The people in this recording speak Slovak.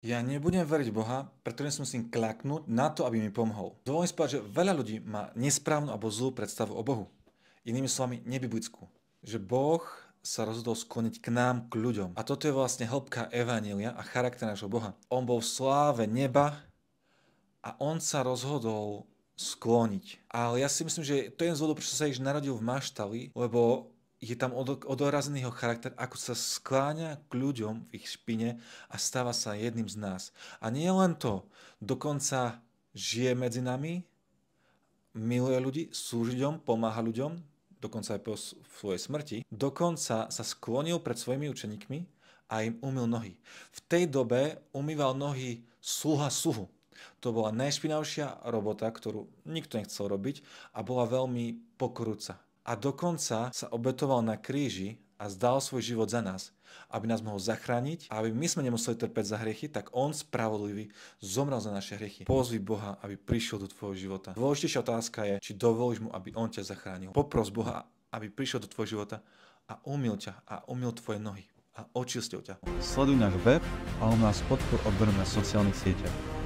Ja nebudem veriť v Boha, pretože si musím klaknúť na to, aby mi pomohol. Dovolím si povedať, že veľa ľudí má nesprávnu alebo zlú predstavu o Bohu. Inými slovami, nebiblickú. Že Boh sa rozhodol skloniť k nám, k ľuďom. A toto je vlastne hĺbka evanília a charakter nášho Boha. On bol v sláve neba a on sa rozhodol skloniť. Ale ja si myslím, že to je zvodom, prečo sa Ježiš narodil v maštali, lebo je tam odorazený jeho charakter, ako sa skláňa k ľuďom v ich špine a stáva sa jedným z nás. A nie len to, dokonca žije medzi nami, miluje ľudí, slúži ľuďom, pomáha ľuďom, dokonca aj po svojej smrti. Dokonca sa sklonil pred svojimi učeníkmi a im umyl nohy. V tej dobe umýval nohy sluha sluhu. To bola najšpinavšia robota, ktorú nikto nechcel robiť a bola veľmi pokorúca. A dokonca sa obetoval na kríži a zdal svoj život za nás, aby nás mohol zachrániť a aby my sme nemuseli trpeť za hriechy, tak on spravodlivý zomrel za naše hriechy. Pozvi Boha, aby prišiel do tvojho života. Dôležitejšia otázka je, či dovolíš mu, aby on ťa zachránil. Popros Boha, aby prišiel do tvojho života a umyl ťa a umyl tvoje nohy a očistil ťa. Sleduj náš web alebo nás podpor odberom na sociálnych sieťach.